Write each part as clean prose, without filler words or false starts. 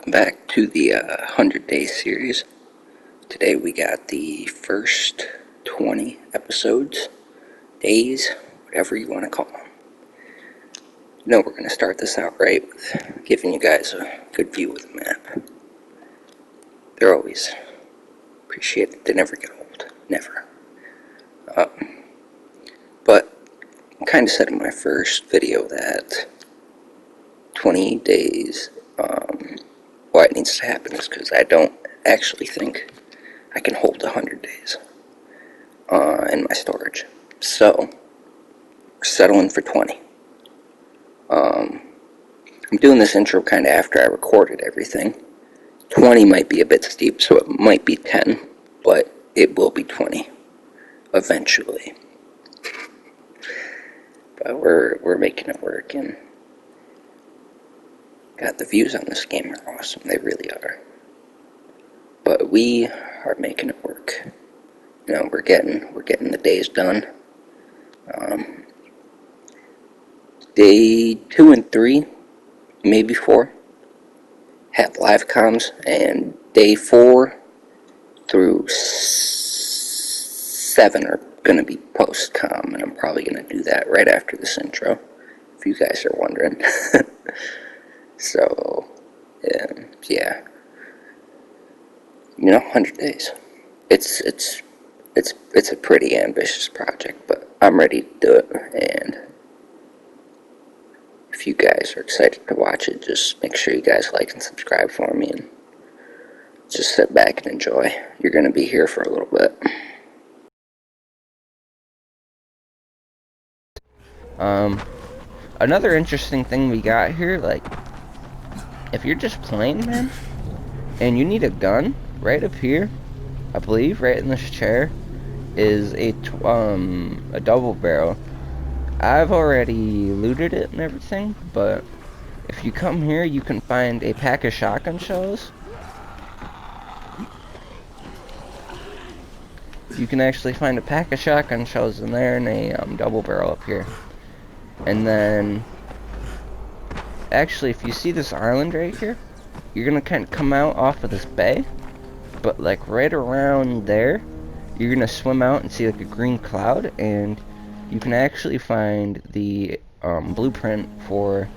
Welcome back to the 100 Day series. Today we got the first 20 episodes, days, whatever you want to call them. We're going to start this out right with giving you guys a good view of the map. They're always appreciated. They never get old. Never. But I kind of said in my first video that 20 days, why it needs to happen is because I don't actually think I can hold 100 days in my storage. So, we're settling for 20. I'm doing this intro kind of after I recorded everything. 20 might be a bit steep, so it might be 10, but it will be 20 eventually. But we're making it work, and God, the views on this game are awesome. They really are. But we are making it work. We're getting the days done. Day 2 and 3, maybe 4, have live comms, and day 4 through 7 are gonna be post com, and I'm probably gonna do that right after this intro, if you guys are wondering. So, yeah. 100 days. It's a pretty ambitious project, but I'm ready to do it, and if you guys are excited to watch it, just make sure you guys like and subscribe for me, and just sit back and enjoy. You're going to be here for a little bit. Another interesting thing we got here, like, if you're just playing, man, and you need a gun, right up here, I believe, right in this chair, is a double barrel. I've already looted it and everything, but if you come here, you can find a pack of shotgun shells. You can actually find a pack of shotgun shells in there and a double barrel up here. And then, actually, if you see this island right here, you're gonna kind of come out off of this bay, but like right around there, you're gonna swim out and see like a green cloud, and you can actually find the blueprint for.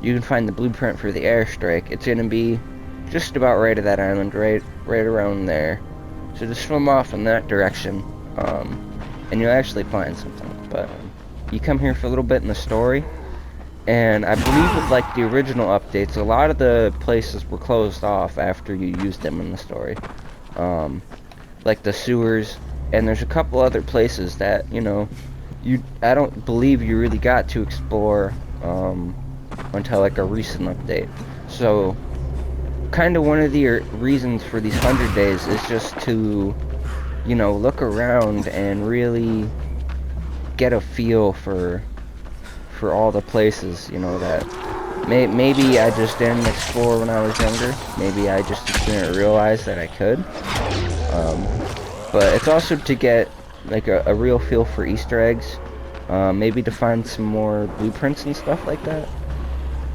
You can find the blueprint for the airstrike. It's gonna be just about right at that island, right around there. So just swim off in that direction, and you'll actually find something. But you come here for a little bit in the story, and I believe with like the original updates, a lot of the places were closed off after you used them in the story, like the sewers, and there's a couple other places that I don't believe you really got to explore until like a recent update. So kind of one of the reasons for these 100 days is just to look around and really get a feel for all the places that maybe I just didn't explore when I was younger. Maybe I just didn't realize that I could. But it's also to get like a real feel for Easter eggs, maybe to find some more blueprints and stuff like that.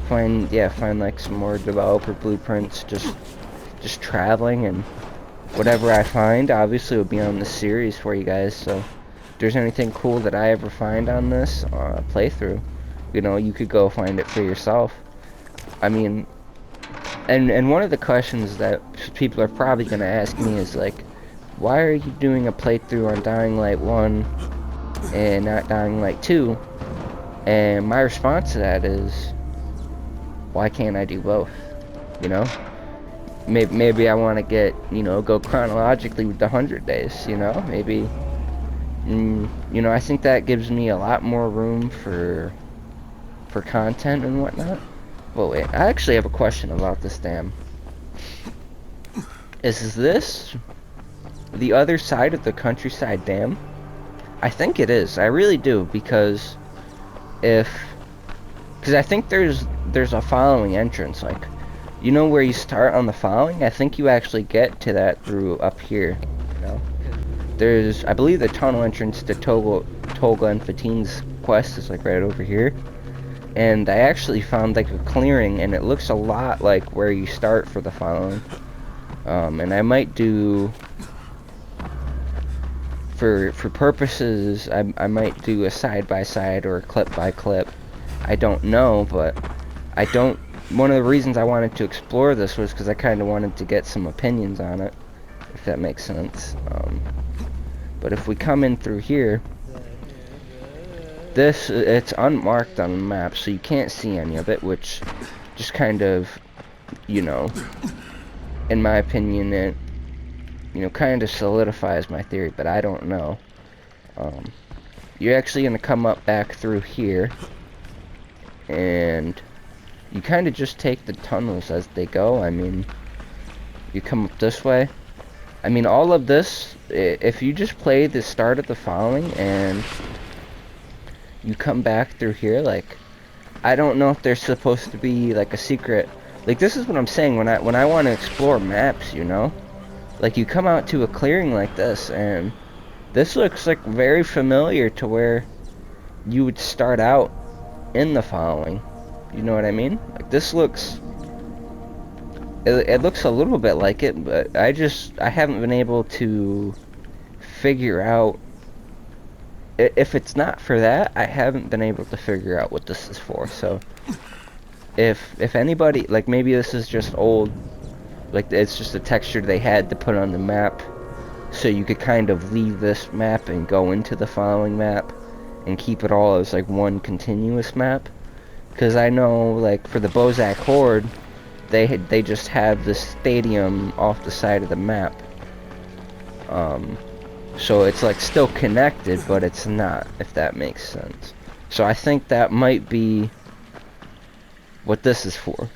Find like some more developer blueprints, just traveling, and whatever I find obviously will be on the series for you guys. So if there's anything cool that I ever find on this playthrough, you could go find it for yourself. I mean, and one of the questions that people are probably going to ask me is like, why are you doing a playthrough on Dying Light 1 and not Dying Light 2? And my response to that is, why can't I do both? Maybe I want to get, go chronologically with the 100 days, maybe, I think that gives me a lot more room for content and whatnot. Well, wait, I actually have a question about this dam. Is this the other side of the Countryside Dam? I think it is. I really do, because I think there's a following entrance, like, where you start on the following? I think you actually get to that through up here, There's, I believe, the tunnel entrance to Tolga and Fatine's quest is like right over here. and I actually found like a clearing, and it looks a lot like where you start for the following. And I might do, for purposes, I might do a side-by-side or a clip-by-clip. I don't know, but one of the reasons I wanted to explore this was because I kind of wanted to get some opinions on it, if that makes sense. But if we come in through here, it's unmarked on the map, so you can't see any of it, which just kind of, you know, in my opinion, it, you know, kind of solidifies my theory, but I don't know. You're actually going to come up back through here, and you kind of just take the tunnels as they go. I mean, you come up this way. I mean, all of this, if you just play the start of the following and you come back through here, like, I don't know if there's supposed to be like a secret. Like, this is what I'm saying when I want to explore maps, you know? Like, you come out to a clearing like this, and this looks like very familiar to where you would start out in the following. You know what I mean? Like, this looks, it looks a little bit like it, but I haven't been able to figure out, if it's not for that, I haven't been able to figure out what this is for. So if anybody, like, maybe this is just old, like, it's just a texture they had to put on the map, so you could kind of leave this map and go into the following map and keep it all as like one continuous map. Because I know, like, for the Bozak Horde, they just have this stadium off the side of the map. So it's like still connected, but it's not, if that makes sense. So I think that might be what this is for.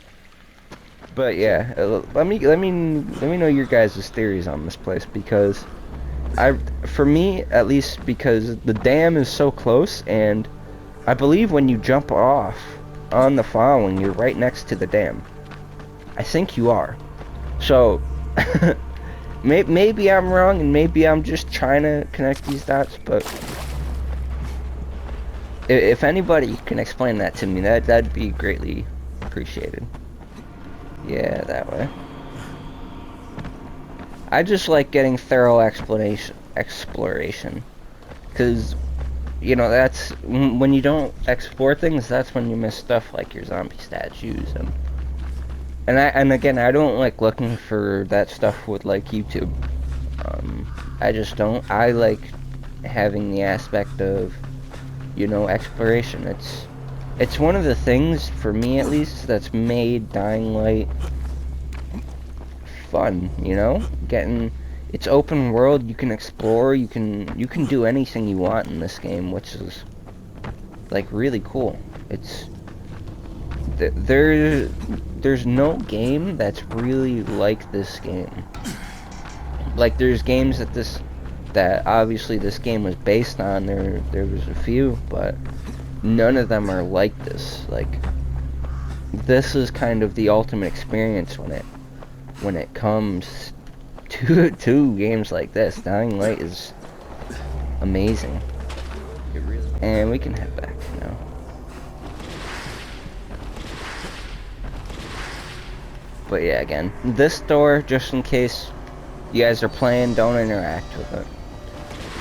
But yeah, let me know your guys' theories on this place, because for me at least, because the dam is so close, and I believe when you jump off on the following, you're right next to the dam. I think you are. So maybe I'm wrong, and maybe I'm just trying to connect these dots, but if anybody can explain that to me, that'd be greatly appreciated. Yeah, that way. I just like getting thorough exploration, because, you know, that's when you don't explore things, that's when you miss stuff like your zombie statues, and again, I don't like looking for that stuff with like YouTube. I just don't. I like having the aspect of, you know, exploration. It's one of the things, for me at least, that's made Dying Light fun, you know? It's open world, you can explore, you can do anything you want in this game, which is like really cool. There's no game that's really like this game. Like, there's games that obviously this game was based on, there was a few, but none of them are like this. Like, this is kind of the ultimate experience when it comes to games like this. Dying Light is amazing. And we can head back now. But yeah, again, this door, just in case you guys are playing, don't interact with it.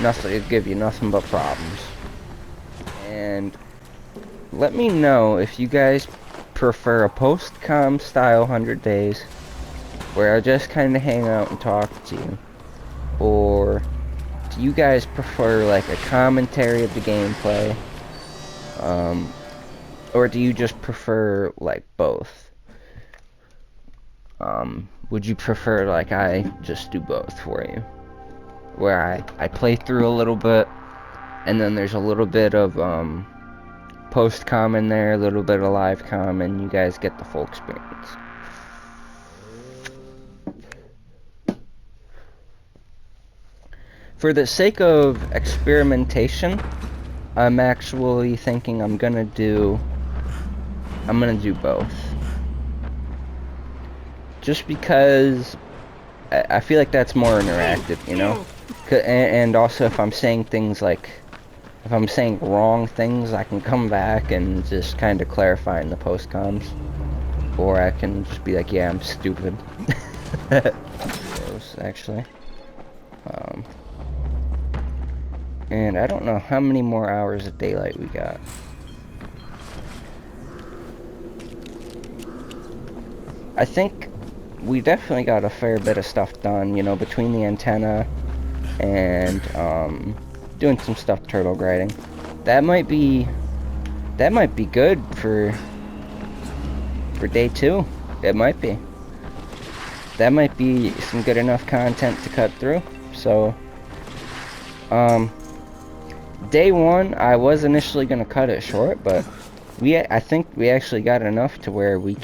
Nothing, it'll give you nothing but problems. And let me know if you guys prefer a post-com style 100 days, where I just kind of hang out and talk to you, or do you guys prefer like a commentary of the gameplay, or do you just prefer like both? Would you prefer like I just do both for you, where I play through a little bit, and then there's a little bit of post-com in there, a little bit of live-com, and you guys get the full experience? For the sake of experimentation, I'm actually thinking I'm gonna do both. Just because I feel like that's more interactive, you know? And also, if I'm saying things like, If I'm saying wrong things, I can come back and just kind of clarify in the post comms. Or I can just be like, yeah, I'm stupid. Those, actually. And I don't know how many more hours of daylight we got. I think we definitely got a fair bit of stuff done, you know, between the antenna and doing some stuff turtle grading. That might be good for day 2. It might be. That might be some good enough content to cut through. So day 1 I was initially gonna cut it short, but I think we actually got enough to where we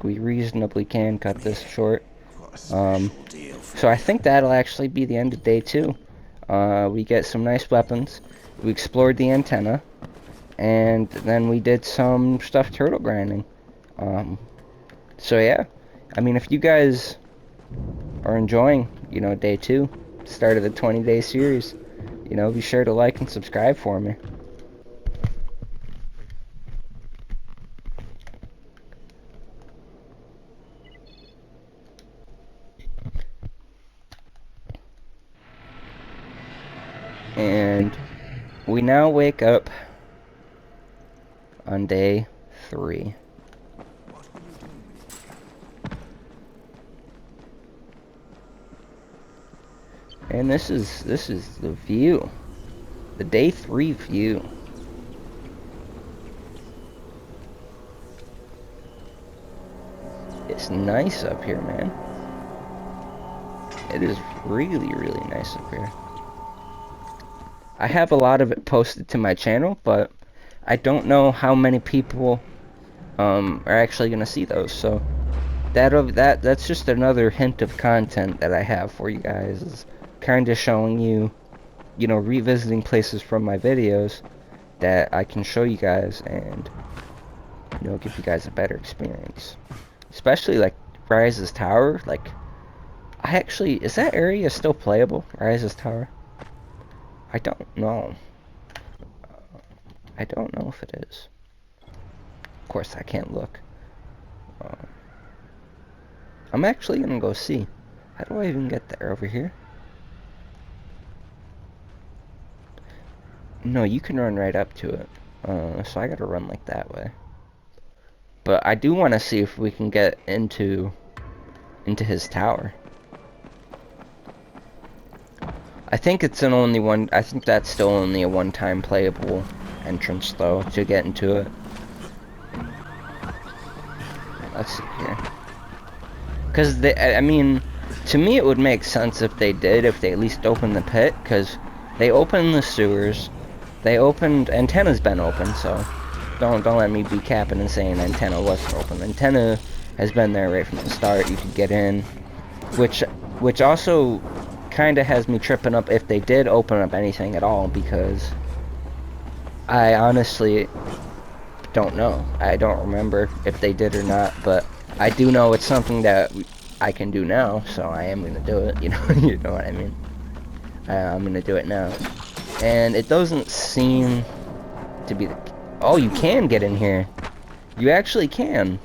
reasonably can cut this short. So I think that'll actually be the end of day 2. We get some nice weapons. We explored the antenna, and then we did some stuff turtle grinding. So yeah, I mean, if you guys are enjoying, you know, day 2, start of the 20-day series, you know, be sure to like and subscribe for me. And we now wake up on day 3. And this is the view. The day 3 view. It's nice up here, man. It is really, really nice up here. I have a lot of it posted to my channel, but I don't know how many people are actually gonna see those. So that's just another hint of content that I have for you guys. Is kind of showing you, you know, revisiting places from my videos that I can show you guys and, you know, give you guys a better experience. Especially like Rise's Tower. Like, is that area still playable? Rise's Tower? I don't know. I don't know if it is. Of course, I can't look. I'm actually gonna go see. How do I even get there? Over here? No, you can run right up to it. So I gotta run like that way. But I do want to see if we can get into his tower. I think it's an only one. I think that's still only a one-time playable entrance, though, to get into it. Let's see here. Because I mean, to me, it would make sense if they at least opened the pit, because they opened the sewers, antenna's been open, so don't let me be capping and saying antenna wasn't open. Antenna has been there right from the start. You could get in, which also kind of has me tripping up if they did open up anything at all, because I honestly don't know. I don't remember if they did or not, but I do know it's something that I can do now, so I am gonna do it. You know, you know what I mean. I'm gonna do it now, and it doesn't seem to be the. Oh, you can get in here. You actually can.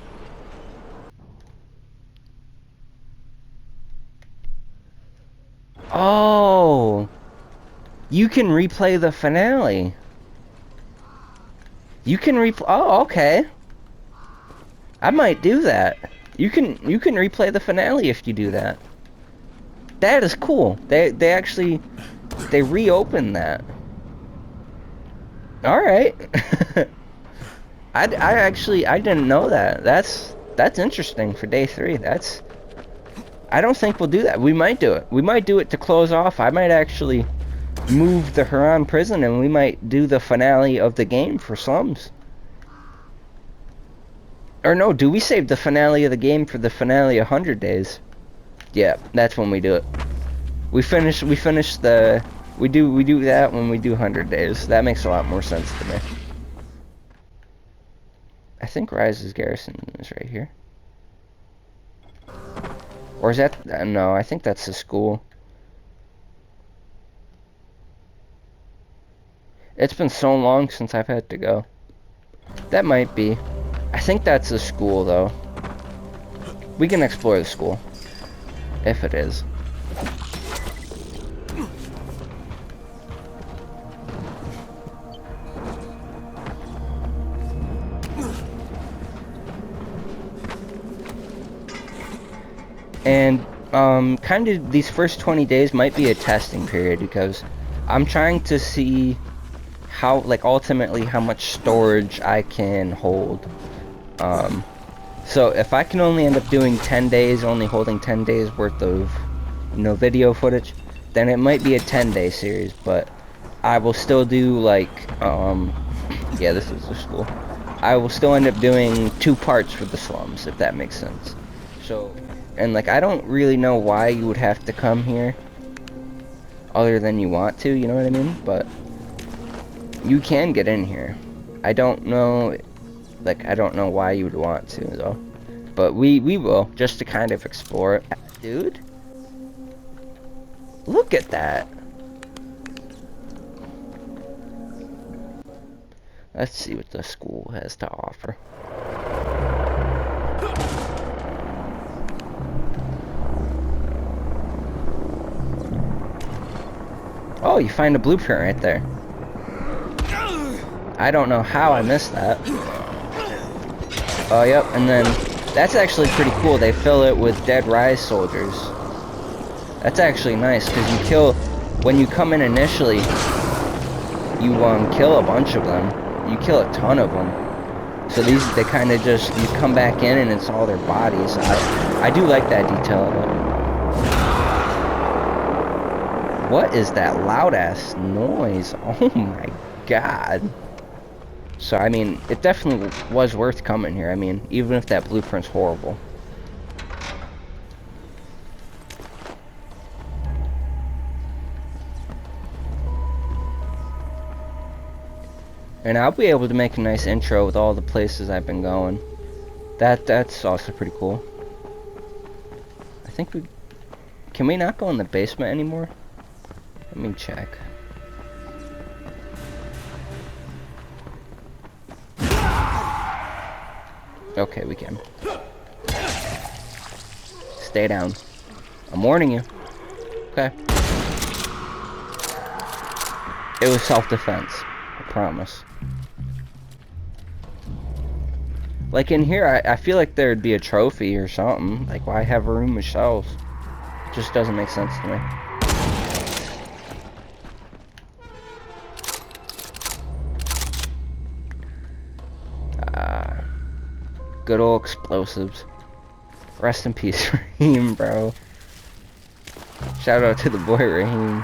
Oh, you can replay the finale. You can replay. Oh, okay. I might do that. You can replay the finale if you do that. That is cool. They actually reopened that. All right. I didn't know that. That's interesting for day 3. I don't think we'll do that. We might do it. We might do it to close off. I might actually move the Huron prison, and we might do the finale of the game for Slums. Or no, do we save the finale of the game for the finale of 100 Days? Yeah, that's when we do it. We do that when we do 100 Days. That makes a lot more sense to me. I think Rise's Garrison is right here. Or is that... no, I think that's the school. It's been so long since I've had to go. That might be. I think that's the school, though. We can explore the school. If it is. And, kind of these first 20 days might be a testing period because I'm trying to see how, like, ultimately how much storage I can hold. So if I can only end up doing 10 days, only holding 10 days worth of, you know, video footage, then it might be a 10-day series, but I will still do, like, yeah, this is the school. I will still end up doing 2 parts for the slums, if that makes sense. So, and, like, I don't really know why you would have to come here, other than you want to, you know what I mean? But you can get in here. I don't know, like, I don't know why you would want to, though. But we will, just to kind of explore it. Dude? Look at that! Let's see what the school has to offer. Oh, you find a blueprint right there. I don't know how I missed that. Oh, yep, and then that's actually pretty cool. They fill it with dead Rise soldiers. That's actually nice, because you kill, when you come in initially, you kill a bunch of them. You kill a ton of them. So these, they kind of just, you come back in and it's all their bodies. I do like that detail of it. What is that loud-ass noise? Oh my god. So, I mean, it definitely was worth coming here. I mean, even if that blueprint's horrible. And I'll be able to make a nice intro with all the places I've been going. That's also pretty cool. I think we... Can we not go in the basement anymore? Let me check. Okay, we can. Stay down. I'm warning you. Okay. It was self-defense. I promise. Like in here, I feel like there'd be a trophy or something. Like, why have a room with shelves? It just doesn't make sense to me. Good old explosives. Rest in peace, Raheem, bro. Shout out to the boy, Raheem.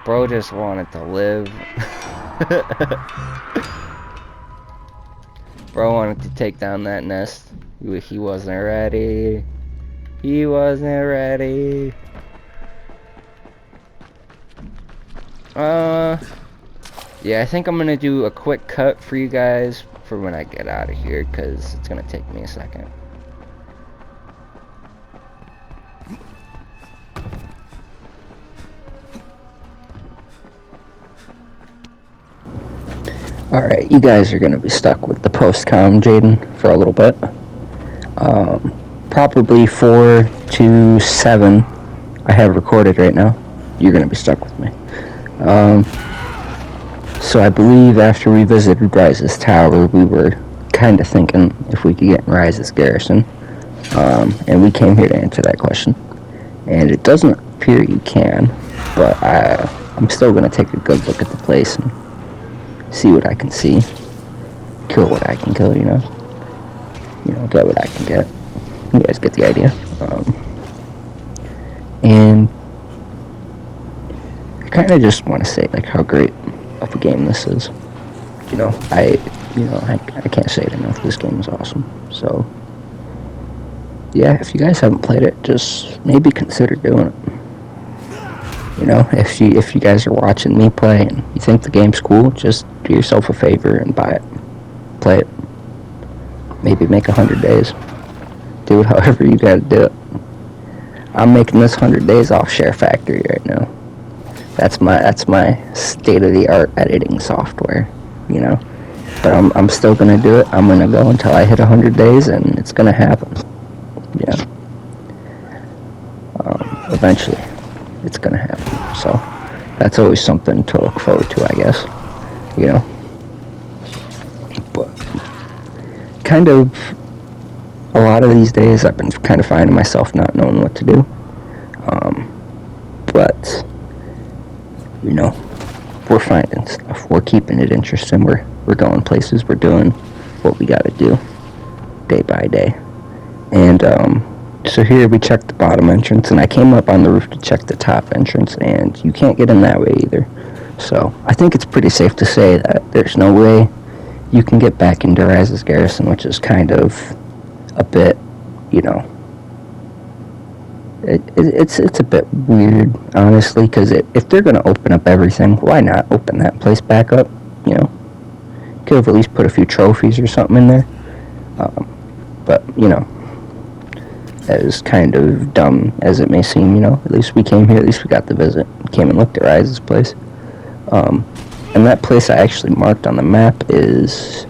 Bro just wanted to live. Bro wanted to take down that nest. He wasn't ready. He wasn't ready. Yeah, I think I'm gonna do a quick cut for you guys for when I get out of here, because it's gonna take me a second. Alright, you guys are gonna be stuck with the post-com, Jaden, for a little bit. Probably 4 to 7 I have recorded right now. You're gonna be stuck with me. So I believe after we visited Rise's Tower, we were kind of thinking if we could get in Rise's Garrison. And we came here to answer that question. And it doesn't appear you can, but I'm still going to take a good look at the place and see what I can see. Kill what I can kill, you know? Get what I can get. You guys get the idea. And I kind of just want to say, like, how great of a game this is. I can't say it enough. This game is awesome. So, yeah, if you guys haven't played it, just maybe consider doing it. If you guys are watching me play and you think the game's cool, just do yourself a favor and buy it. Play it. Maybe make 100 days. Do it however you gotta do it. I'm making this 100 days off Share Factory right now. That's my state-of-the-art editing software, you know. But I'm still gonna do it. I'm gonna go until I hit 100 days, and it's gonna happen. Yeah. Eventually, it's gonna happen. So that's always something to look forward to, I guess. You know. But kind of a lot of these days, I've been kind of finding myself not knowing what to do. But you know, we're finding stuff. We're keeping it interesting. We're going places. We're doing what we got to do day by day. And so here we checked the bottom entrance, and I came up on the roof to check the top entrance, and you can't get in that way either. So I think it's pretty safe to say that there's no way you can get back into Rise's Garrison, which is kind of a bit, you know, it's a bit weird, honestly, because if they're going to open up everything, why not open that place back up, you know? Could have at least put a few trophies or something in there. But, you know, as kind of dumb as it may seem, you know, at least we came here, at least we got the visit. Came and looked at Rise's place. And that place I actually marked on the map is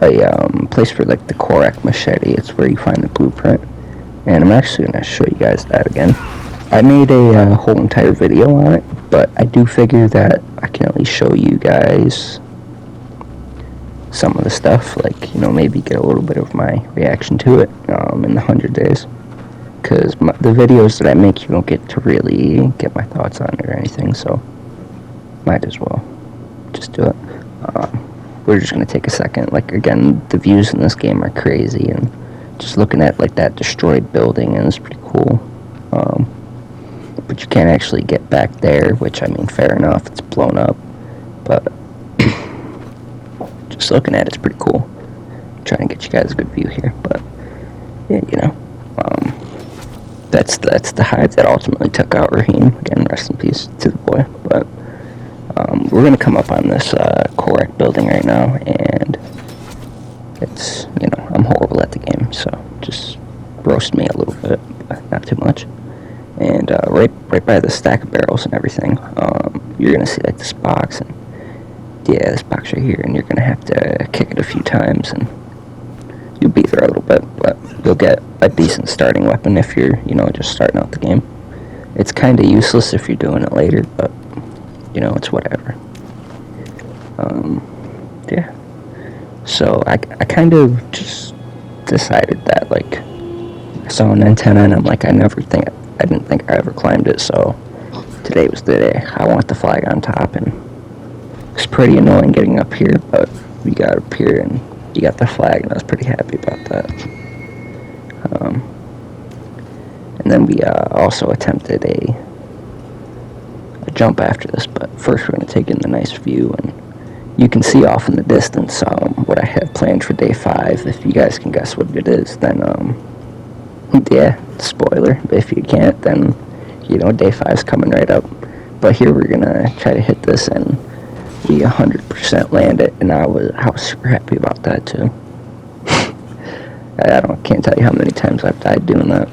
a place for, like, the Korak machete. It's where you find the blueprint. And I'm actually going to show you guys that again. I made a whole entire video on it, but I do figure that I can at least show you guys some of the stuff, like, you know, maybe get a little bit of my reaction to it in the 100 days. Because the videos that I make, you don't get to really get my thoughts on it or anything, so might as well just do it. We're just going to take a second. Like, again, the views in this game are crazy, and just looking at, like, that destroyed building, and it's pretty cool. But you can't actually get back there, which, I mean, fair enough, it's blown up. But just looking at it's pretty cool. I'm trying to get you guys a good view here, but yeah, you know, that's the hive that ultimately took out Raheem. Again, rest in peace to the boy. But we're gonna come up on this Korak building right now, and it's, you know, I'm horrible at the game, so just roast me a little bit, but not too much. And right by the stack of barrels and everything, you're gonna see, like, this box, and yeah, this box right here, and you're gonna have to kick it a few times, and you'll be there a little bit, but you'll get a decent starting weapon if you're, you know, just starting out the game. It's kind of useless if you're doing it later, but, you know, it's whatever. Yeah. So I kind of just decided that, like, I saw an antenna, and I'm like, I didn't think I ever climbed it, so today was the day. I want the flag on top, and it's pretty annoying getting up here, but we got up here, and you got the flag, and I was pretty happy about that. And then we also attempted a jump after this, but first we're going to take in the nice view, and you can see off in the distance what I have planned for day 5. If you guys can guess what it is, then yeah, spoiler. But if you can't, then, you know, day 5's coming right up. But here we're gonna try to hit this, and we 100% land it, and I was super happy about that too. Can't tell you how many times I've died doing that.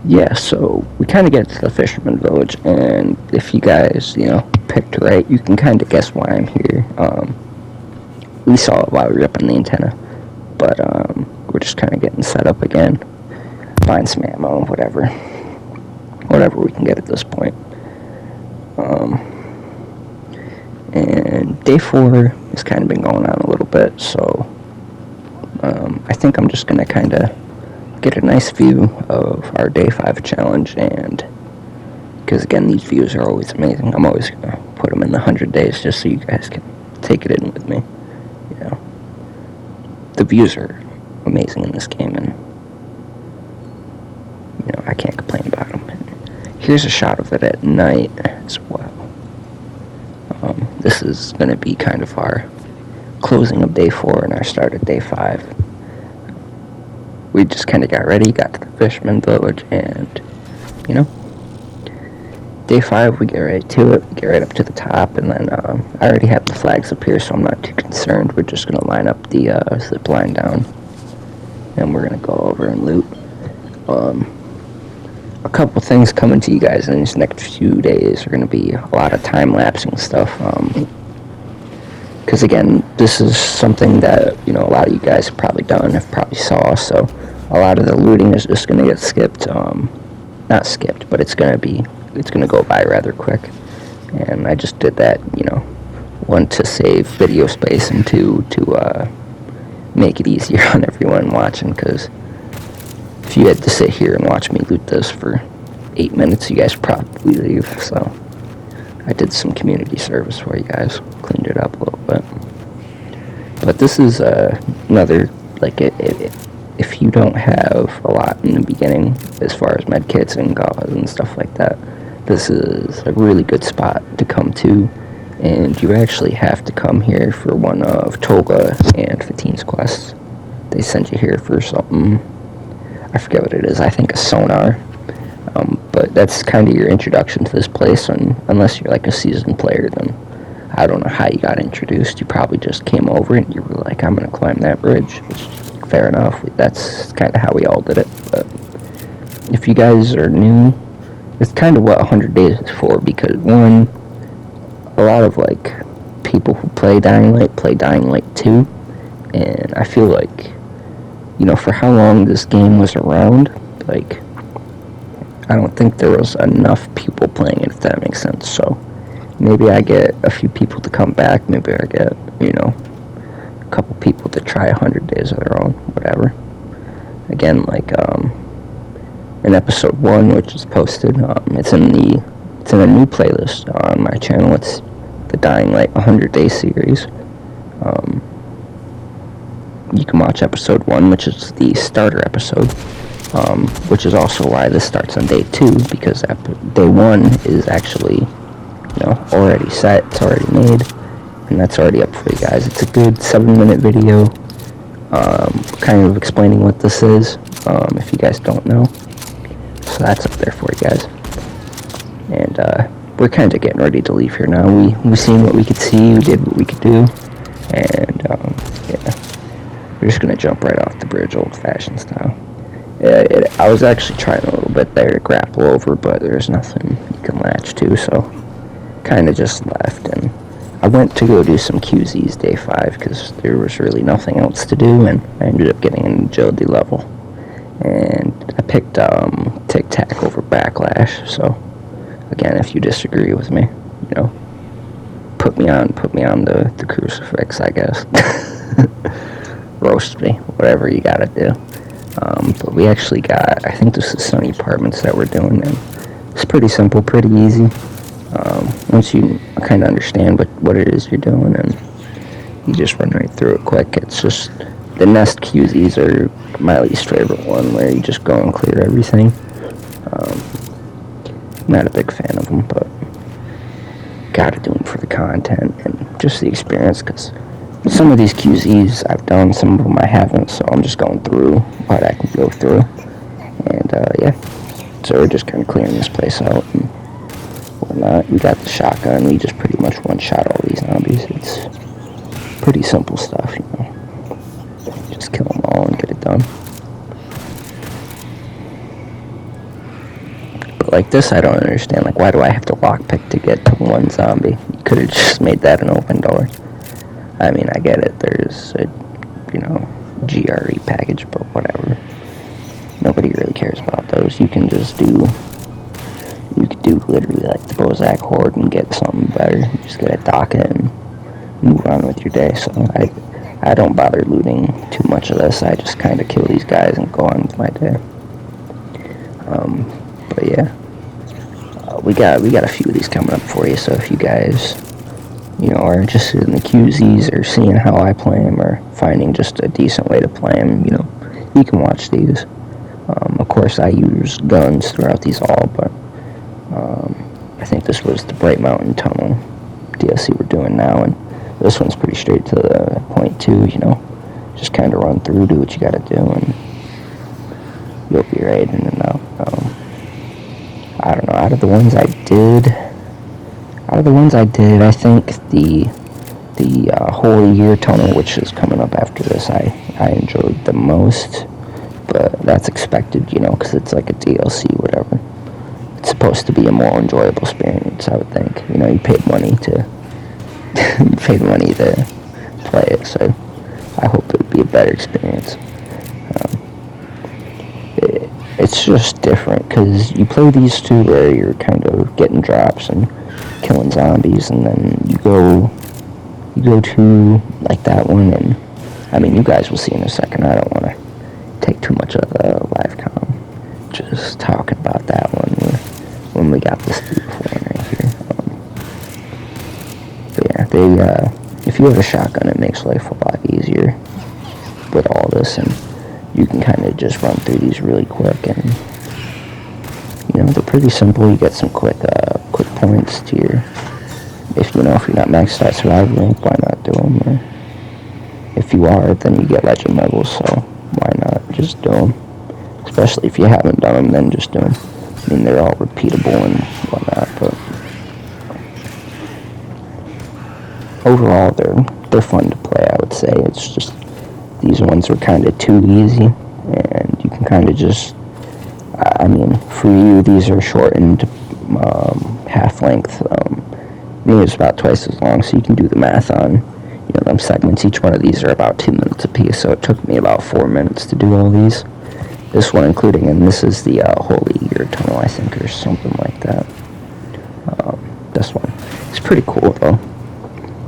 Yeah, so we kind of get to the Fisherman Village, and if you guys, you know, picked right, you can kind of guess why I'm here. We saw it while we were up in the antenna, but we're just kind of getting set up again. Find some ammo, whatever we can get at this point. And day 4 has kind of been going on a little bit, so I think I'm just going to kind of get a nice view of our day 5 challenge, and because, again, these views are always amazing. I'm always going to put them in the 100 days just so you guys can take it in with me. You know, the views are amazing in this game, and, you know, I can't complain about them. Here's a shot of it at night as well. This is going to be kind of our closing of day 4 and our start of day 5. We just kind of got ready, got to the Fisherman Village, and, you know, day 5, we get right to it, we get right up to the top, and then I already have the flags up here, so I'm not too concerned. We're just going to line up the zip line down, and we're going to go over and loot. a couple things coming to you guys in these next few days are going to be a lot of time-lapsing stuff. Because again, this is something that, you know, a lot of you guys have probably done, have probably saw, so a lot of the looting is just going to get skipped. Not skipped, but it's going to go by rather quick. And I just did that, you know, one, to save video space, and two, to make it easier on everyone watching, because if you had to sit here and watch me loot this for 8 minutes, you guys probably leave. So I did some community service for you guys, cleaned it up a little bit. But this is another, like, if you don't have a lot in the beginning as far as med kits and gauze and stuff like that, this is a really good spot to come to. And you actually have to come here for one of Tolga and Fatine's quests. They send you here for something, I forget what it is, I think a sonar. But that's kind of your introduction to this place, and unless you're like a seasoned player, then I don't know how you got introduced. You probably just came over and you were like, I'm going to climb that bridge, which, fair enough, that's kind of how we all did it. But if you guys are new, it's kind of what 100 Days is for, because one, a lot of like people who play Dying Light 2, and I feel like, you know, for how long this game was around, like, I don't think there was enough people playing it, if that makes sense. So maybe I get a few people to come back, maybe I get, you know, a couple people to try 100 Days of their own, whatever. Again, like, in episode 1, which is posted, it's in a new playlist on my channel. It's the Dying Light 100 Day series. You can watch episode 1, which is the starter episode, which is also why this starts on day 2, because day 1 is actually, you know, already set, it's already made, and that's already up for you guys. It's a good 7-minute video, kind of explaining what this is, if you guys don't know. So that's up there for you guys. And we're kind of getting ready to leave here now. We seen what we could see, we did what we could do, and yeah, we're just gonna jump right off the bridge, old-fashioned style. I was actually trying a little bit there to grapple over, but there's nothing you can latch to, so kind of just left. And I went to go do some QZs day 5 because there was really nothing else to do, and I ended up getting an agility level. And I picked Tic Tac over Backlash. So again, if you disagree with me, you know, put me on the crucifix, I guess. Roast me, whatever you gotta do. But we actually got, I think this is Sunny Apartments that we're doing, and it's pretty simple, pretty easy. Once you kind of understand what it is you're doing, and you just run right through it quick. It's just, the nest QZs are my least favorite one, where you just go and clear everything. Not a big fan of them, but gotta do them for the content and just the experience, because some of these QZs I've done, some of them I haven't, so I'm just going through what I can go through. And yeah, so we're just kind of clearing this place out and whatnot. We got the shotgun, we just pretty much one-shot all these zombies. It's pretty simple stuff, you know. Just kill them all and get it done. But like this, I don't understand. Like, why do I have to lockpick to get to one zombie? You could have just made that an open door. I mean, I get it, there's a, you know, GRE package, but whatever. Nobody really cares about those. You can just do, you could do literally like the Bozak Horde and get something better. You just get a docket and move on with your day. So I don't bother looting too much of this. I just kind of kill these guys and go on with my day. But yeah, we got a few of these coming up for you, so if you guys, you know, are interested in the QZs or seeing how I play them or finding just a decent way to play them, you know, you can watch these. Of course, I use guns throughout these all, but I think this was the Bright Mountain Tunnel DLC we're doing now, and this one's pretty straight to the point too, you know. Just kind of run through, do what you gotta do, and you'll be right in and out. I don't know, out of the ones I did, I think the Holy Year Tunnel, which is coming up after this, I enjoyed the most. But that's expected, you know, because it's like a DLC, whatever. it's supposed to be a more enjoyable experience, I would think. You know, you paid money to you paid money to play it, so I hope it would be a better experience. It's just different because you play these two where you're kind of getting drops and killing zombies, and then you go to like that one, and I mean, you guys will see in a second. I don't want to take too much of the live com. Just talking about that one when we got this beautiful one right here. But yeah, if you have a shotgun, it makes life a lot easier with all this, and you can kind of just run through these really quick, and you know, they're pretty simple. You get some quick points to your, if you're not maxed out survival rank, why not do them? Or if you are, then you get legend levels, so why not just do them? Especially if you haven't done them, then just do them. I mean, they're all repeatable and whatnot, but overall, they're fun to play, I would say. It's just, these ones are kind of too easy, and you can kind of just, I mean, for you, these are shortened half length. Me, it's about twice as long, so you can do the math on, you know, them segments. Each one of these are about 2 minutes apiece, so it took me about 4 minutes to do all these. This one including, and this is the Holy Year Tunnel, I think, or something like that. This one. It's pretty cool, though.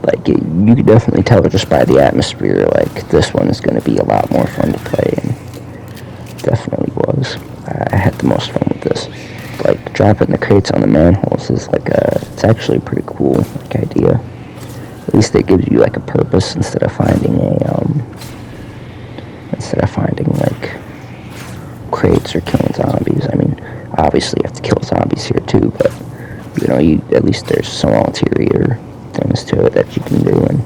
Like, you could definitely tell just by the atmosphere, like, this one is going to be a lot more fun to play, and definitely was. I had the most fun with this. Like, dropping the crates on the manholes is like it's actually a pretty cool, like, idea. At least it gives you, like, a purpose instead of finding like, crates or killing zombies. I mean, obviously you have to kill zombies here, too, but, you know, at least there's some ulterior things to it that you can do, and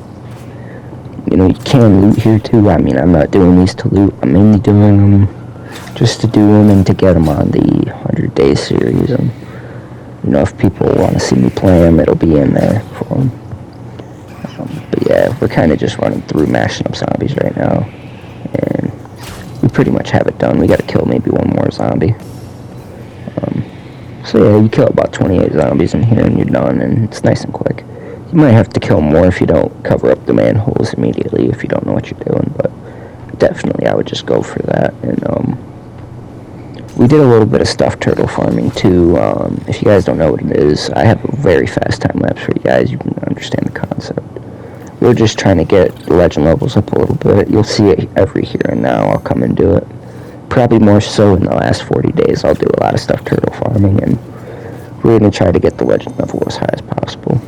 you know, you can loot here too. I mean, I'm not doing these to loot, I'm mainly doing them just to do them and to get them on the 100 Days series, and you know, if people want to see me play them, it'll be in there for them. But yeah, we're kind of just running through mashing up zombies right now, and we pretty much have it done. We gotta kill maybe one more zombie. So yeah, you kill about 28 zombies in here and you're done, and it's nice and quick. You might have to kill more if you don't cover up the manholes immediately, if you don't know what you're doing, but definitely I would just go for that. And we did a little bit of stuffed turtle farming too. If you guys don't know what it is, I have a very fast time lapse for you guys. You can understand the concept. We're just trying to get the legend levels up a little bit. You'll see it every here and now. I'll come and do it. Probably more so in the last 40 days. I'll do a lot of stuffed turtle farming, and we're going to try to get the legend level as high as possible.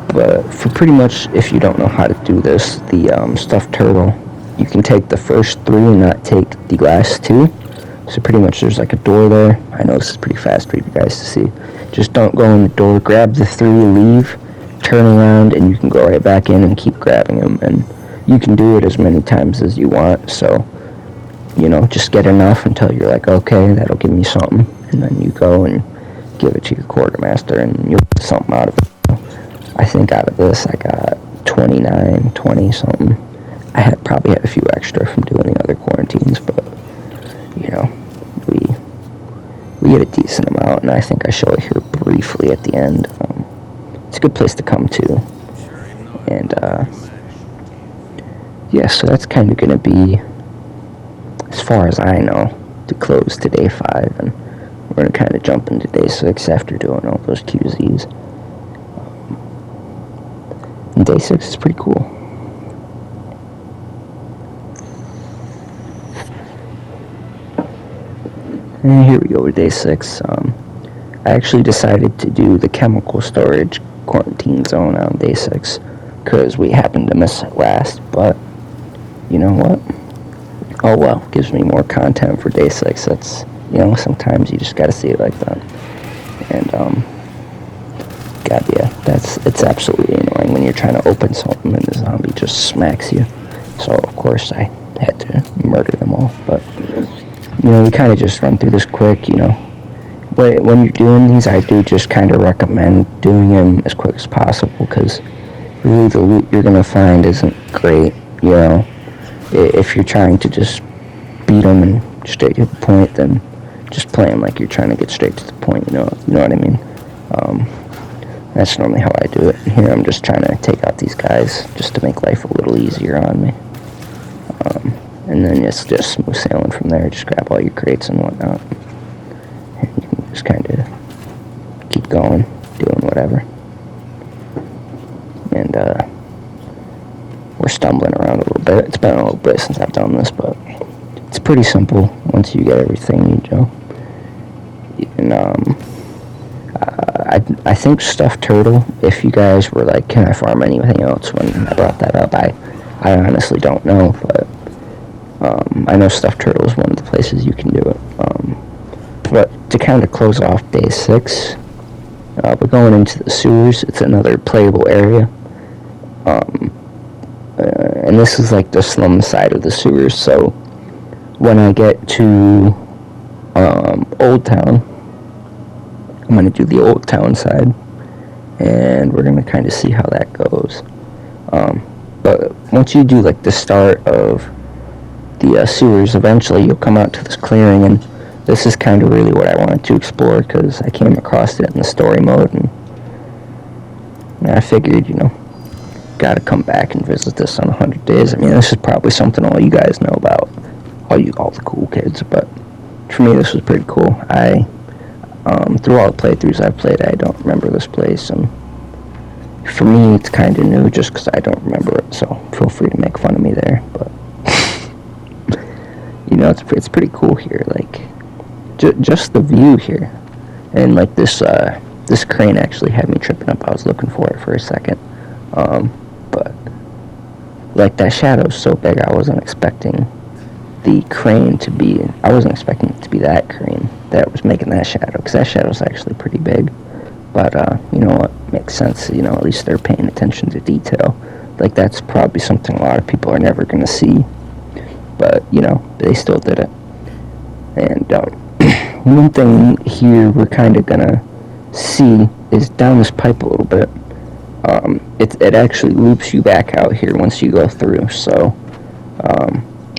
But for pretty much, if you don't know how to do this, the stuffed turtle, you can take the first 3 and not take the last 2. So pretty much there's like a door there. I know this is pretty fast for you guys to see. Just don't go in the door, grab the 3, leave, turn around, and you can go right back in and keep grabbing them. And you can do it as many times as you want, so, you know, just get enough until you're like, okay, that'll give me something. And then you go and give it to your quartermaster, and you'll get something out of it. I think out of this I got 29, 20 something. I probably had a few extra from doing the other quarantines, but you know, we get a decent amount, and I think I show it here briefly at the end. It's a good place to come to, and yeah, so that's kind of going to be, as far as I know, to close to day 5, and we're going to kind of jump into day 6 after doing all those QZs. And day 6 is pretty cool. And here we go with day 6. I actually decided to do the chemical storage quarantine zone on day 6 because we happened to miss it last, but you know what? Oh well, gives me more content for day 6. That's, you know, sometimes you just gotta see it like that. And God, yeah, it's absolutely annoying when you're trying to open something and the zombie just smacks you. So of course I had to murder them all, but you know, we kind of just run through this quick, you know. When you're doing these, I do just kind of recommend doing them as quick as possible, because really the loot you're going to find isn't great, you know. If you're trying to just beat them and straight to the point, then just playing like you're trying to get straight to the point, you know what I mean? That's normally how I do it. Here I'm just trying to take out these guys just to make life a little easier on me. And then it's just smooth sailing from there. Just grab all your crates and whatnot. And you can just kind of keep going, doing whatever. And we're stumbling around a little bit. It's been a little bit since I've done this, but it's pretty simple once you get everything you know. And I think Stuffed Turtle, if you guys were like, can I farm anything else when I brought that up, I honestly don't know, but I know Stuffed Turtle is one of the places you can do it. But to kind of close off day 6, we're going into the sewers. It's another playable area. And this is like the slum side of the sewers, so when I get to Old Town, I'm going to do the Old Town side, and we're going to kind of see how that goes. But once you do like the start of the sewers, eventually you'll come out to this clearing, and this is kind of really what I wanted to explore because I came across it in the story mode, and I figured, gotta come back and visit this on 100 Days. I mean, this is probably something all you guys know about, all the cool kids, but for me this was pretty cool. Through all the playthroughs I've played, I don't remember this place, and for me it's kind of new just because I don't remember it, so feel free to make fun of me there, but it's pretty cool here, like just the view here, and like this crane actually had me tripping up. I was looking for it for a second, but like that shadow's so big, I wasn't expecting the crane to be, I wasn't expecting it to be that crane that was making that shadow, because that shadow's actually pretty big, but you know what, makes sense, at least they're paying attention to detail. Like, that's probably something a lot of people are never going to see, but, they still did it. And one thing here we're kind of going to see is down this pipe a little bit. It actually loops you back out here once you go through, so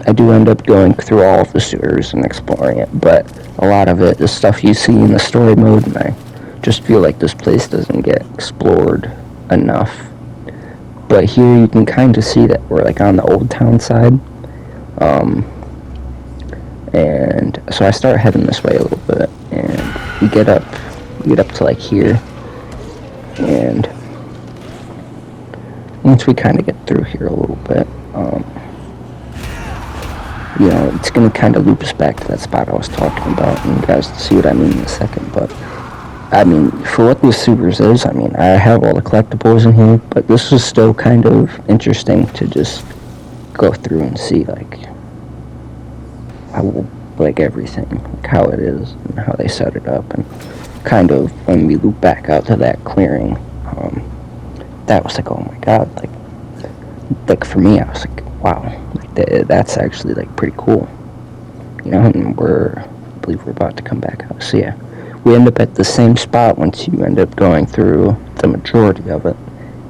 I do end up going through all of the sewers and exploring it, but a lot of it is stuff you see in the story mode, and I just feel like this place doesn't get explored enough. But here you can kind of see that we're like on the Old Town side, and so I start heading this way a little bit, and we get up to like here, and once we kind of get through here a little bit, it's going to kind of loop us back to that spot I was talking about, and you guys will see what I mean in a second. But I mean, for what this sewers is, I mean, I have all the collectibles in here, but this is still kind of interesting to just go through and see, like, how, like, everything, like how it is and how they set it up, and kind of when we loop back out to that clearing, that was like, oh my god, like for me, I was like, wow, like that's actually like pretty cool, and I believe we're about to come back out. So yeah, we end up at the same spot. Once you end up going through the majority of it,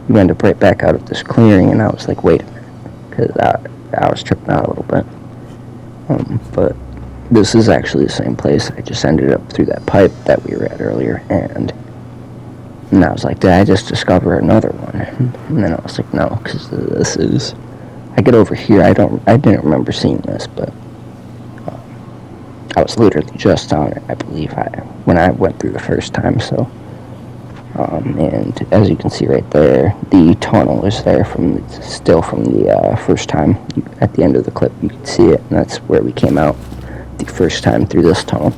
you end up right back out at this clearing, and I was like, wait a minute, because I was tripping out a little bit, but this is actually the same place. I just ended up through that pipe that we were at earlier, and I was like, did I just discover another one? And then I was like, no, because this is, I get over here, I didn't remember seeing this, but I was literally just on it, I believe, when I went through the first time, so, and as you can see right there, the tunnel is there still from the first time. At the end of the clip, you can see it, and that's where we came out the first time through this tunnel,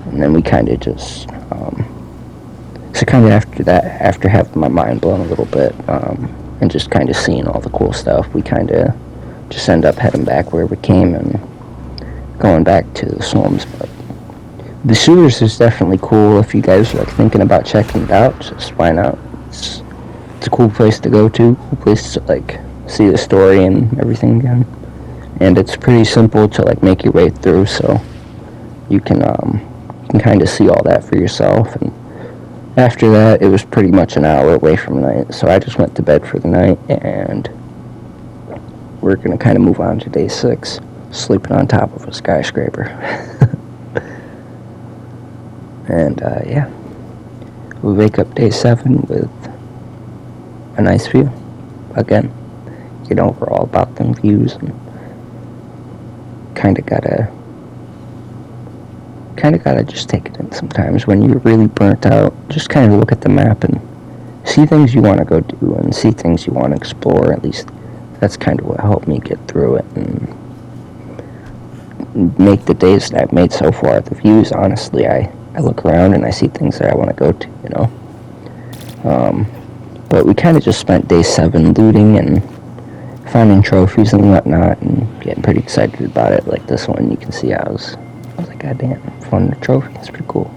and then we kind of just, so kind of after that, after having my mind blown a little bit, and just kind of seeing all the cool stuff, we kind of just end up heading back where we came and going back to the slums. But the sewers is definitely cool. If you guys are like thinking about checking it out, just why not? It's a cool place to go to, cool place to like see the story and everything again. And it's pretty simple to like make your way through, so you can kind of see all that for yourself. And after that, it was pretty much an hour away from night, so I just went to bed for the night, and we're going to kind of move on to day 6, sleeping on top of a skyscraper. And yeah, we wake up day 7 with a nice view. Again, we're all about them views, and kind of gotta just take it in sometimes when you're really burnt out. Just kind of look at the map and see things you want to go do and see things you want to explore. At least that's kind of what helped me get through it and make the days that I've made so far. The views, honestly, I look around and I see things that I want to go to, But we kind of just spent day 7 looting and finding trophies and whatnot and getting pretty excited about it. Like this one, you can see I was like, God damn, found a trophy. That's pretty cool.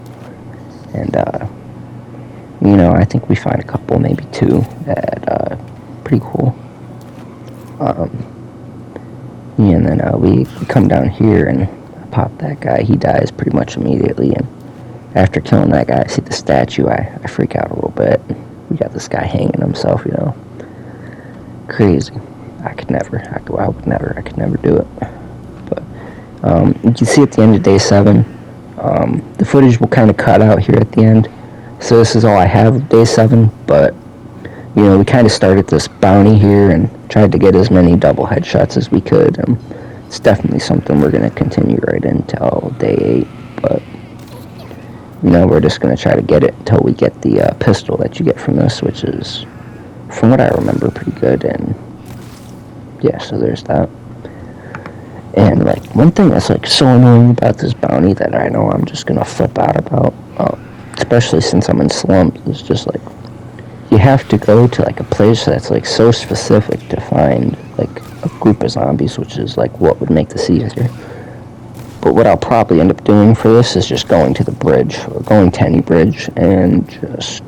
And, I think we find a couple, maybe 2, that, pretty cool. And then we come down here and pop that guy. He dies pretty much immediately. And after killing that guy, I see the statue. I freak out a little bit. We got this guy hanging himself, Crazy. I could never do it. But you can see at the end of day 7, the footage will kind of cut out here at the end. So this is all I have of day 7, but we kind of started this bounty here and tried to get as many double headshots as we could. It's definitely something we're going to continue right until day 8, but we're just going to try to get it until we get the pistol that you get from this, which is, from what I remember, pretty good. And yeah, so there's that. And one thing that's so annoying about this bounty that I know I'm just going to flip out about, especially since I'm in slums, is just you have to go to a place that's so specific to find a group of zombies, which is what would make this easier. But what I'll probably end up doing for this is just going to the bridge, or going to any bridge, and just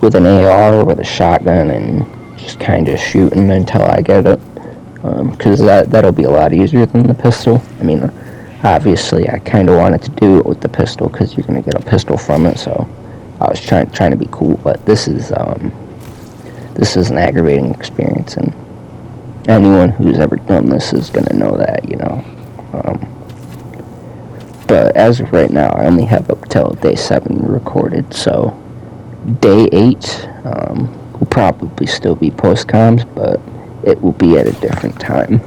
with an AR or with a shotgun and just kind of shooting until I get it. Because that'll be a lot easier than the pistol. I mean, obviously I kind of wanted to do it with the pistol because you're going to get a pistol from it, so I was trying to be cool. But this is an aggravating experience, and anyone who's ever done this is going to know that, But as of right now, I only have up till day 7 recorded, so day 8 will probably still be post-comms, but it will be at a different time.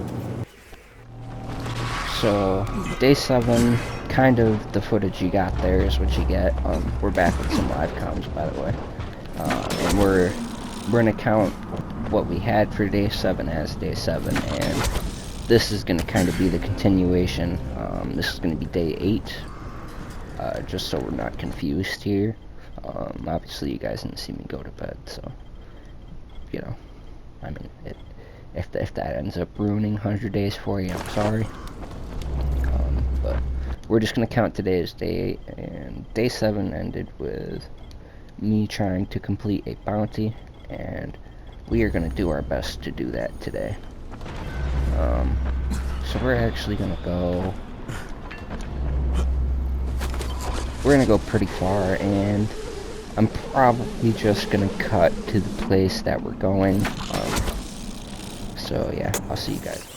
So, day 7, kind of the footage you got there is what you get. We're back with some live comms, by the way. And we're going to count what we had for day 7 as day 7, and this is going to kind of be the continuation. This is going to be day 8, just so we're not confused here. Obviously you guys didn't see me go to bed, so, I mean, if that ends up ruining 100 days for you, I'm sorry. But we're just going to count today as day 8, and day 7 ended with me trying to complete a bounty, and we are going to do our best to do that today. So we're actually going to go... We're going to go pretty far, and I'm probably just going to cut to the place that we're going. So yeah, I'll see you guys.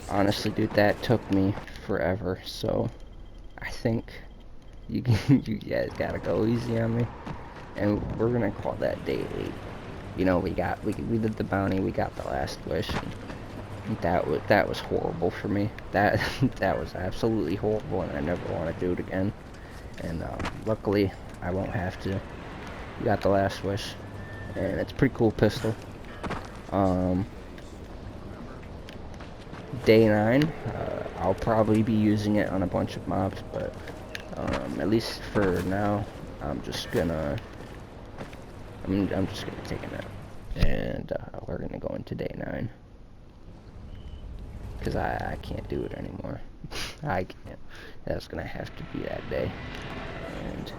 Honestly, dude, that took me forever, so I think you guys gotta go easy on me, and we're gonna call that day 8. We did the bounty, we got the last wish, and that was horrible for me. That was absolutely horrible, and I never want to do it again. And luckily, I won't have to. We got the last wish, and it's a pretty cool pistol. Day 9, I'll probably be using it on a bunch of mobs, but at least for now, I'm just gonna I'm just gonna take a nap, and we're gonna go into day 9 because I can't do it anymore. I can't. That's gonna have to be that day. And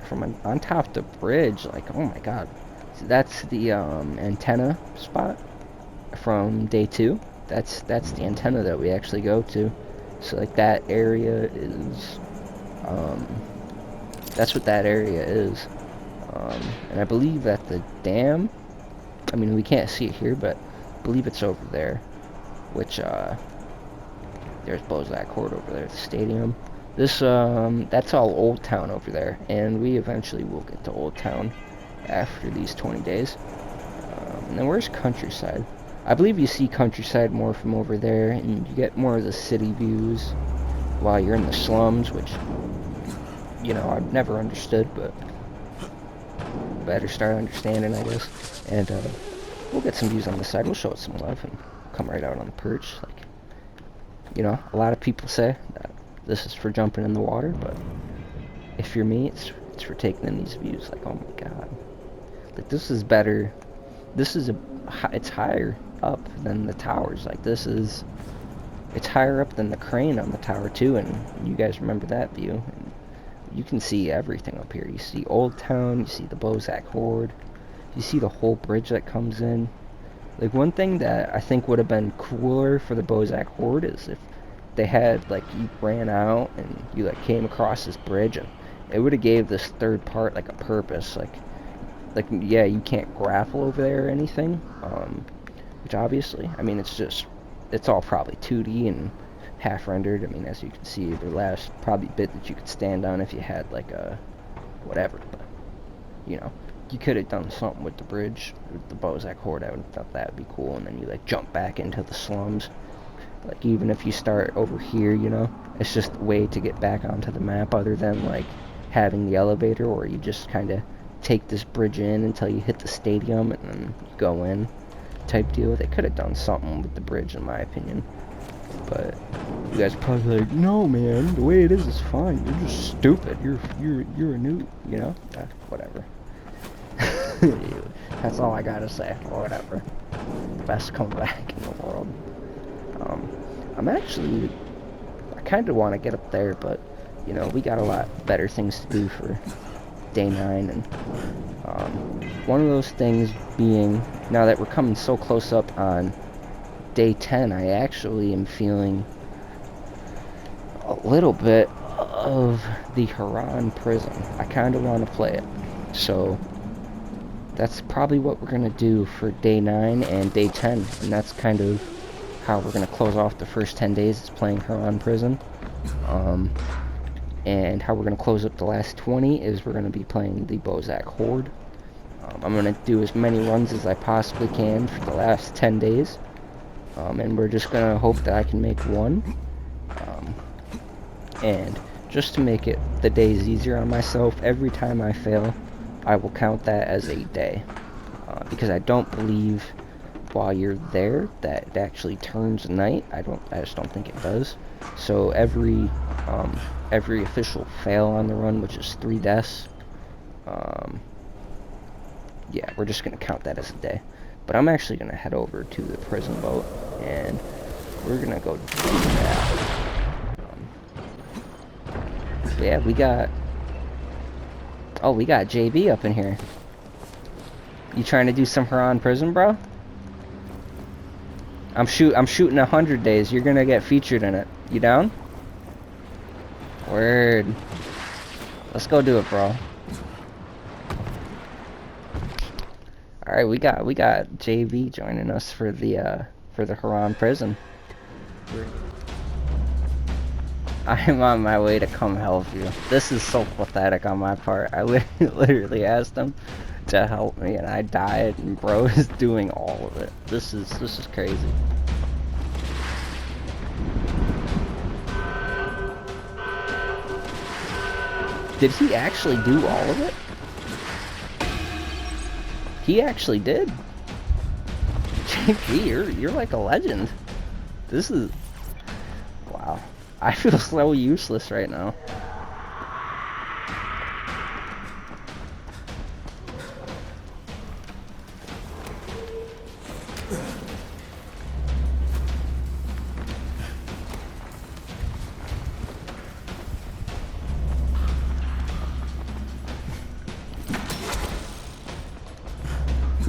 from on top of the bridge, like, oh my god, so that's the antenna spot from day 2. That's the antenna that we actually go to. So like that area is that's what that area is. And I believe that the dam, I mean, we can't see it here, but I believe it's over there, which there's Bozak Court over there, the stadium. This that's all Old Town over there, and we eventually will get to Old Town after these 20 days. And then where's Countryside? I believe you see Countryside more from over there, and you get more of the city views while you're in the slums, which, you know, I've never understood, but better start understanding, I guess. And we'll get some views on the side. We'll show it some love and come right out on the perch. Like, you know, a lot of people say that this is for jumping in the water, but if you're me, it's for taking in these views. Like, oh my god, like this is better. This is it's higher up than the towers. Like it's higher up than the crane on the tower too. And you guys remember that view? And you can see everything up here. You see Old Town. You see the Bozak Horde. You see the whole bridge that comes in. Like, one thing that I think would have been cooler for the Bozak Horde is if they had, like, you ran out and you, like, came across this bridge, and it would have gave this third part, like, a purpose. Like, yeah, you can't grapple over there or anything, which obviously, I mean, it's all probably 2D and half rendered. I mean, as you can see, the last probably bit that you could stand on if you had, like, a whatever, but, you know. You could have done something with the bridge, with the Bozak Horde. I would have thought that would be cool, and then you, like, jump back into the slums. Like, even if you start over here, you know, it's just a way to get back onto the map other than, like, having the elevator, or you just kind of take this bridge in until you hit the stadium and then you go in type deal. They could have done something with the bridge, in my opinion. But you guys are probably like, no, man, the way it is fine. You're just stupid. You're a noob, you know? Whatever. That's all I gotta say. Whatever. Best comeback in the world. I kind of want to get up there, but, you know, we got a lot better things to do for day 9, and one of those things being, now that we're coming so close up on day 10, I actually am feeling a little bit of the Harran prison. I kind of want to play it, so that's probably what we're going to do for day 9 and day 10, and that's kind of how we're going to close off the first 10 days, is playing Harran Prison. And how we're going to close up the last 20 is we're going to be playing the Bozak Horde. I'm going to do as many runs as I possibly can for the last 10 days. And we're just going to hope that I can make one. And just to make it the days easier on myself, every time I fail, I will count that as a day, because I don't believe while you're there that it actually turns night. I just don't think it does. So every official fail on the run, which is 3 deaths, yeah, we're just gonna count that as a day. But I'm actually gonna head over to the prison boat, and we're gonna go do that. Yeah, we got JB up in here. You trying to do some Harran Prison, bro? I'm shooting 100 days. You're gonna get featured in it. You down? Word. Let's go do it, bro. All right, we got JB joining us for the Harran Prison. I am on my way to come help you. This is so pathetic on my part. I literally asked him to help me, and I died, and bro is doing all of it. This is crazy. Did he actually do all of it? He actually did. JP, you're like a legend. This is, wow. I feel so useless right now.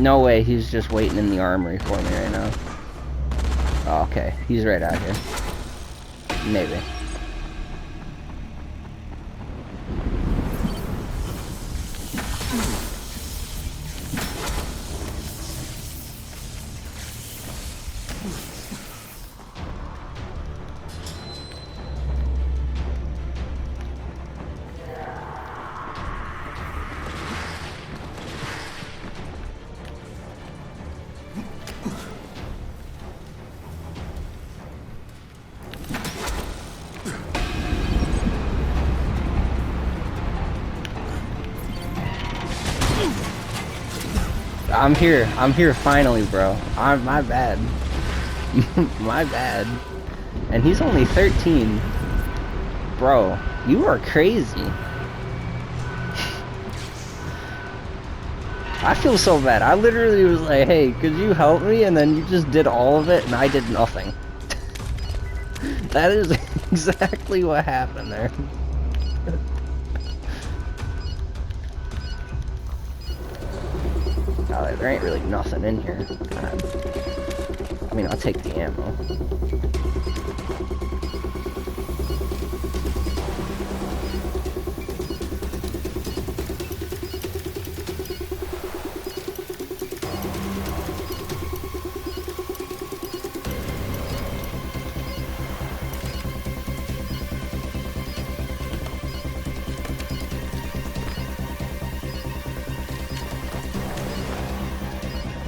No way, he's just waiting in the armory for me right now. Oh, okay, he's right out here. Maybe. I'm here finally, bro. My bad. My bad. And he's only 13. Bro, you are crazy. I feel so bad. I literally was like, hey, could you help me? And then you just did all of it and I did nothing. That is exactly what happened there. Oh, there ain't really nothing in here. I mean, I'll take the ammo.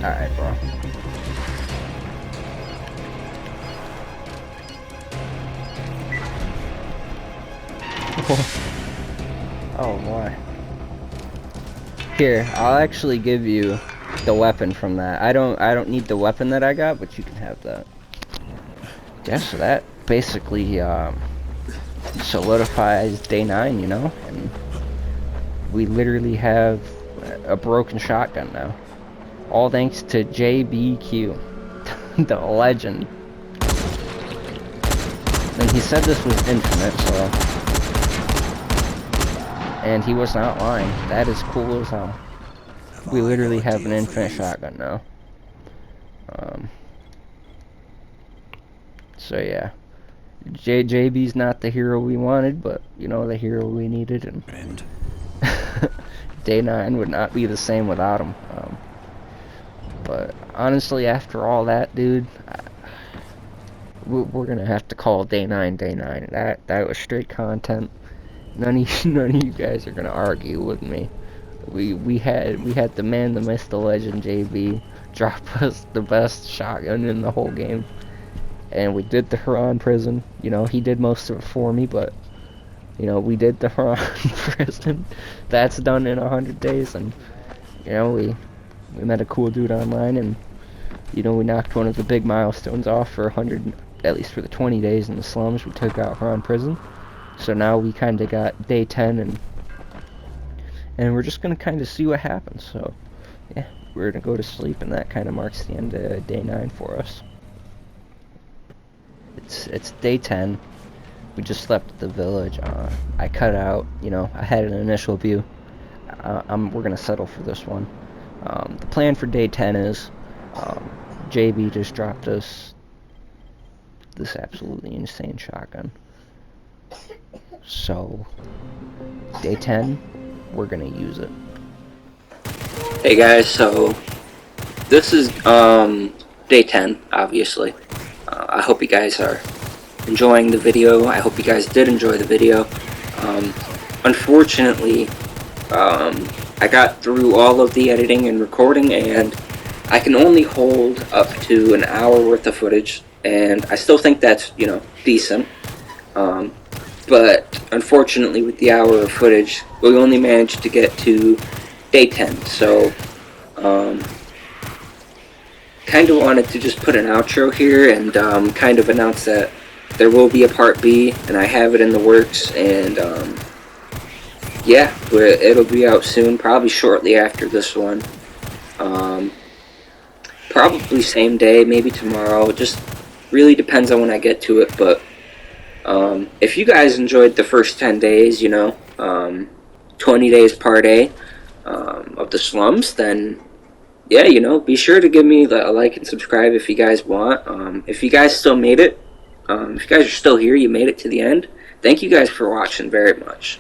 Alright, bro. Oh boy. Here, I'll actually give you the weapon from that. I don't need the weapon that I got, but you can have that. Yeah, so that basically solidifies day 9, you know? And we literally have a broken shotgun now. All thanks to JBQ, the legend. And he said this was infinite, so... And he was not lying. That is cool as hell. We literally have an infinite shotgun now. So yeah. JB's not the hero we wanted, but, you know, the hero we needed, and... Day 9 would not be the same without him. But honestly, after all that, dude, we're gonna have to call Day 9 Day 9. That was straight content. None of you guys are gonna argue with me. We had the man, the myth, the legend, JB drop us the best shotgun in the whole game, and we did the Huron prison. You know, he did most of it for me, but you know, we did the Huron prison. That's done in 100 days, and you know, we met a cool dude online, and you know, we knocked one of the big milestones off for 100, at least for the 20 days in the slums. We took out Huron prison, so now we kind of got Day 10, and we're just gonna kind of see what happens. So yeah, we're gonna go to sleep, and that kind of marks the end of Day 9 for us. It's Day 10. We just slept at the village. I cut out, you know, I had an initial view. We're gonna settle for this one. The plan for Day 10 is JB just dropped us this absolutely insane shotgun. So Day 10, we're gonna use it. Hey guys, so this is Day 10, obviously. I hope you guys are enjoying the video. I hope you guys did enjoy the video. Unfortunately, I got through all of the editing and recording, and I can only hold up to an hour worth of footage, and I still think that's, you know, decent. But unfortunately, with the hour of footage, we only managed to get to Day 10. So kind of wanted to just put an outro here and kind of announce that there will be a part B, and I have it in the works, and yeah, it'll be out soon, probably shortly after this one. Probably same day, maybe tomorrow. It just really depends on when I get to it. But if you guys enjoyed the first 10 days, you know, 20 days part A of the slums, then yeah, be sure to give me a like and subscribe if you guys want. If you guys still made it, if you guys are still here, you made it to the end. Thank you guys for watching very much.